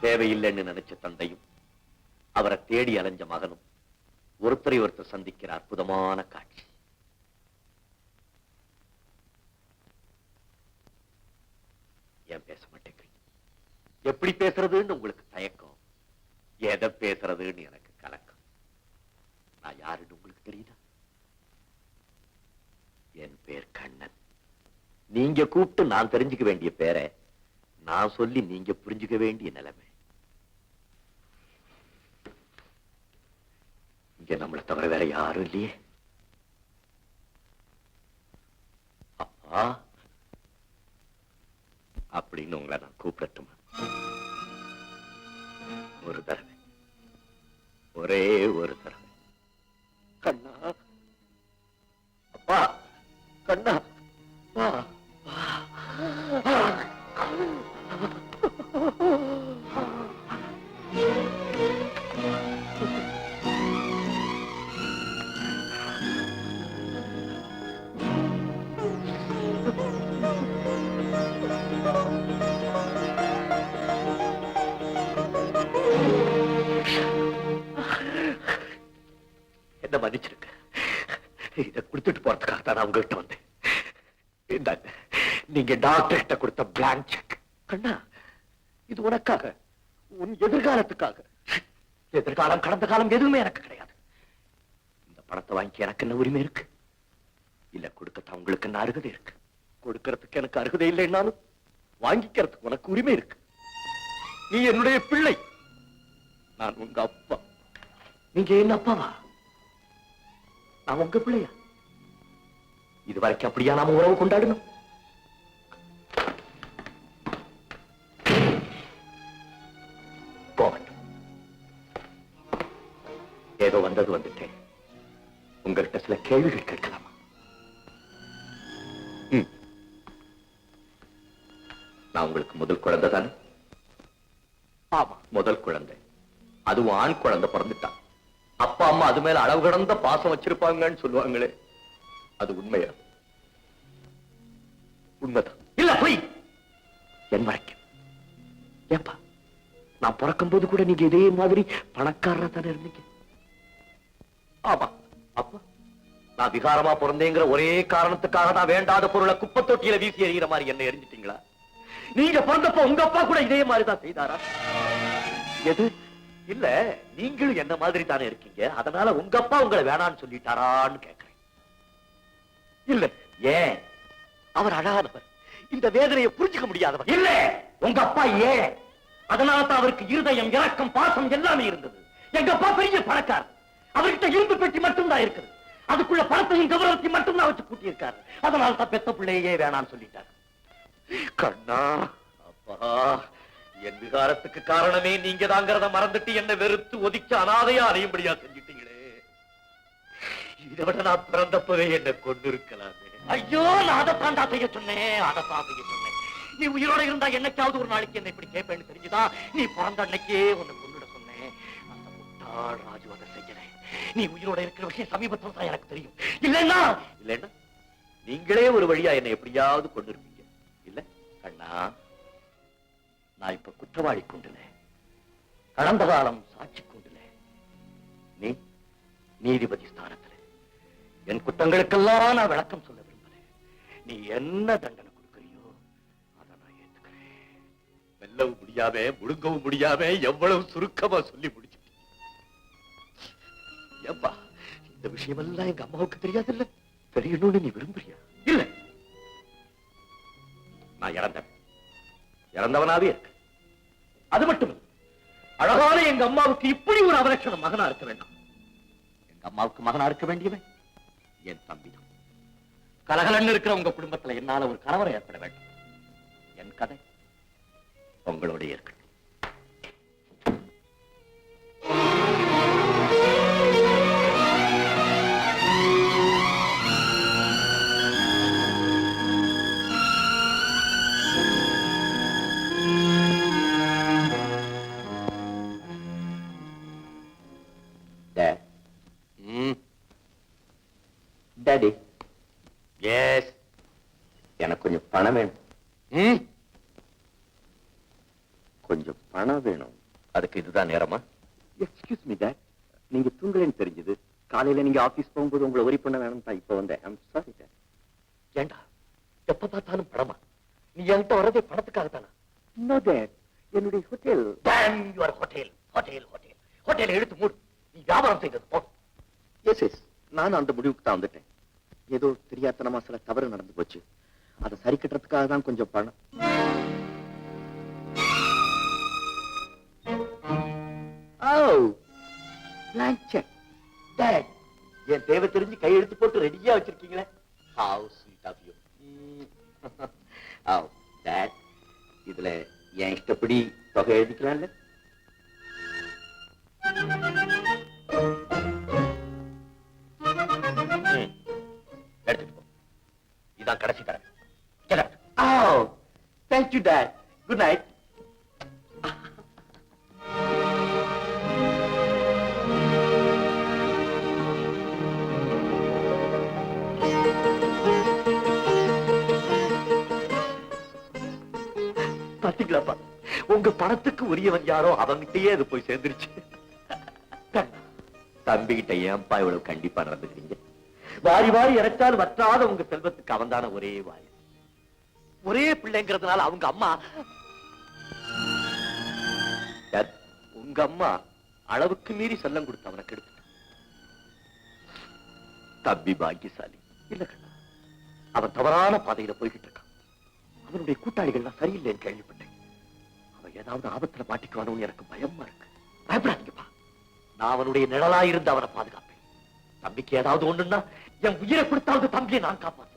தேவையில்லைன்னு நினைச்ச தந்தையும் அவரை தேடி அலைஞ்ச மகனும் ஒருத்தரை ஒருத்தர் சந்திக்கிற அற்புதமான காட்சி. ஏன் பேச மாட்டேங்கிறீங்க? எப்படி பேசுறதுன்னு உங்களுக்கு தயக்கம், எதை பேசுறதுன்னு எனக்கு கலக்கம். நான் யாருன்னு உங்களுக்கு தெரியுதா? என் பேர் கண்ணன். நீங்க கூப்பிட்டு நான் தெரிஞ்சுக்க வேண்டிய பேரை நான் சொல்லி நீங்க புரிஞ்சுக்க வேண்டிய நிலைமை. இங்க நம்மளை தவிர வேற யாரும் இல்லையே. அப்பா அப்படின்னு உங்களை நான் கூப்பிடட்டுமா? ஒரு தடவை, ஒரே ஒரு தடவை. கண்ணா, அப்பா, கண்ணா, என்ன மன்னிச்சிருக்க. இதை கொடுத்துட்டு போறதுக்காக தான் நான் உங்ககிட்ட வந்தேன். நீங்க டாக்டர் கிட்ட கொடுத்த பிளாங்க் செக். கண்ணா, இது உனக்காக, உன் எதிர்காலத்துக்காக. எதிர்காலம் கடந்த காலம் எதுவுமே எனக்கு கிடையாது. இந்த பணத்தை வாங்கி எனக்கு என்ன உரிமை இருக்கு? இல்ல கொடுக்கத்தான் உங்களுக்கு என்ன அருகதை இருக்கு? கொடுக்கறதுக்கு எனக்கு அருகதை இல்லைன்னாலும் வாங்கிக்கிறதுக்கு உனக்கு உரிமை இருக்கு. நீ என்னுடைய பிள்ளை, நான் உங்க அப்பா. நீங்க என்ன அப்பாவா? நான் உங்க பிள்ளையா? இதுவரைக்கும் அப்படியா நாம உறவு கொண்டாடணும்? போகட்டும், ஏதோ வந்தது வந்துட்டேன். உங்கள்கிட்ட சில கேள்விகள் கேட்கலாமா? நான் உங்களுக்கு முதல் குழந்தை தானே? ஆமா, முதல் குழந்தை. அதுவும் ஆண் குழந்தை பிறந்துட்டான். அப்பா அம்மா அது மேல அளவு கடந்த பாசம் வச்சிருப்பாங்கன்னு சொல்லுவாங்களே, அது உண்மையா? உண்மைதான். இல்ல, போய். என் வரைக்கும் ஏப்பா, நான் பிறக்கும் போது கூட நீங்க இதே மாதிரி பணக்காரரா தானே இருந்தீங்க? ஆமா. அப்பா, நான் விகாரமா பிறந்தேங்கிற ஒரே காரணத்துக்காக தான் வேண்டாத பொருளை குப்பை தொட்டியில வீசி எறிகிற மாதிரி என்ன எரிஞ்சிட்டீங்களா? நீங்க பிறந்தப்ப உங்க அப்பா கூட இதே மாதிரிதான் செய்தாரா? எது? இல்ல, நீங்களும் என்ன மாதிரி தானே இருக்கீங்க, அதனால உங்க அப்பா உங்களை வேணான்னு சொல்லிட்டாரான்னு கேட்கிறேன். இல்ல. ஏன்? அவர் அழகானவர், இந்த வேதனையை புரிஞ்சுக்க முடியாதவர். இல்ல, உங்க அப்பா ஏன், அதனால தான் அவருக்கு இருதயம், இரக்கம், பாசம் எல்லாமே இருந்தது. எங்க அப்பா பெரிய பணக்காரர். அவர்கிட்ட இரும்பு பெட்டி மட்டும்தான் இருக்குது. அதுக்குள்ள பணத்தையும் கௌரவத்தையும் மட்டும்தான் வச்சு கூட்டி இருக்காரு. அதனால தான் பெத்த பிள்ளையே வேணான்னு சொல்லிட்டாரு. கண்ணா, அப்பா, என் விகாரத்துக்கு காரணமே நீங்க தாங்கிறத மறந்துட்டு என்ன வெறுத்து ஒதுக்கி அனாதையா அறையும்படியா செஞ்சிட்டீங்களே. இதை விட நான் பிறந்தப்பவே என்ன கொண்டு இருக்கலாமே. ஐயோ, நான் அதைத்தான் செய்ய சொன்னேன், அதைத்தான் செய்ய சொன்னேன். நீ உயிரோட இருந்தா என்னைக்காவது ஒரு நாளைக்கு என்ன இப்படி கேட்பேன்னு தெரிஞ்சுதான் நீ பிறந்த அன்னைக்கே உன்னை கொண்டுட சொன்னேன். அந்த முட்டாள் ராஜு அதை செய்யறேன். நீ உயிரோட இருக்கிற விஷயம் சமீபத்தில் தான் எனக்கு தெரியும். இல்லைன்னா இல்லைன்னா நீங்களே ஒரு வழியா என்னை எப்படியாவது கொண்டு இருப்பீங்க. இல்ல கண்ணா, நான் இப்ப குற்றவாளி கொண்டுல, கடந்த காலம் சாட்சி கொண்டுல, நீ நீதிபதி ஸ்தானத்துல. என் குற்றங்களுக்கெல்லாம் நான் விளக்கம் சொல்ல விரும்புறேன். நீ என்ன தண்டனை கொடுக்கறியோ அதை நான் ஏத்துக்கிறேன். வெல்லவும் முடியாம முழுங்கவும் முடியாம எவ்வளவு சுருக்கமா சொல்லி முடிச்சுட்டீங்க. ஏப்பா, இந்த விஷயம் எல்லாம் எங்க அம்மாவுக்கு தெரியாதுல்ல? தெரியணும்னு நீ விரும்புறியா? இல்ல, நான் இறந்தவனாவே இருக்கு. அது மட்டும் அழகான எங்க அம்மாவுக்கு இப்படி ஒரு அவலட்சணம் மகனா இருக்க வேண்டாம். எங்க அம்மாவுக்கு மகனா இருக்க வேண்டியவன் என் தம்பிதான். கலகலன்னு இருக்கிற உங்க குடும்பத்துல என்னால ஒரு கலவரம் ஏற்பட வேண்டும். என் கதை உங்களோட இருக்கட்டும். டாடி, எஸ், எனக்கு கொஞ்சம் பணம் வேணும். கொஞ்சம் பணம் வேணும். அதுக்கு இதுதான் நேரமா? எக்ஸ்கியூஸ் மீ டாட், நீங்க தூங்கலன்னு தெரிஞ்சது. காலையில நீங்க ஆபீஸ் போகும்போது உங்களை ஒரி பண்ண வேணும் தான் இப்ப வந்தேன். I'm sorry dad. ஏண்டா எப்ப பார்த்தாலும் பணமா? நீ என்கிட்ட வரதே பணத்துக்காகத்தானா? நோ டாட், என்னுடைய hotel. Damn your hotel. Hotel hotel hotel எடுத்து மூடு. நீ வியாபாரம் செய்தது போ. எஸ் எஸ், நான் அந்த முடிவுக்கு தான் வந்துட்டேன். ஏதோ தெரியாதனமா சில தவறு நடந்து போச்சு. அதை சரி கட்டுறதுக்காக தான் கொஞ்சம் பணம். என் தேவை தெரிஞ்சு கையெழுத்து போட்டு ரெடியா வச்சிருக்கீங்களே. How sweet of you. Oh, Dad, இதுல என் இஷ்டப்படி தொகை எழுதிக்கலாம்ல? எடுத்துட்டு போ. இதான் கடைசி தரேன். Oh, thank you, Dad. Good night. பாத்தீங்களாப்பா, உங்க பணத்துக்கு உரியவன் யாரோ அவங்கிட்டயே அது போய் சேர்ந்துருச்சு. தம்பிகிட்ட ஏன்பா இவ்வளவு கண்டிப்பா நடந்துக்கிறீங்க? வாரி வாரி இறைச்சால் வற்றாத உங்க செல்வத்துக்கு அவன் தானே ஒரே வாரி. ஒரே பிள்ளைங்கிறதுனால அவங்க அம்மா, உங்க அம்மா அளவுக்கு மீறி செல்லம் கொடுத்து அவனை கெடுத்து. தம்பி பாக்கியசாலி இல்ல கண்ணா, அவன் தவறான பாதையில போய்கிட்டு இருக்கான். அவனுடைய கூட்டாளிகள்லாம் சரியில்லைன்னு கேள்விப்பட்டேன். அவன் ஏதாவது ஆபத்துல மாட்டிக்குவானு எனக்கு பயமா இருக்கு. பயப்படாதீங்கப்பா, நான் அவனுடைய நிழலா இருந்து அவனை பாதுகாப்பேன். தம்பிக்கு ஏதாவது ஒண்ணுன்னா என் உயிரை கொடுத்தாவது தம்பியை நான் காப்பாற்றேன்.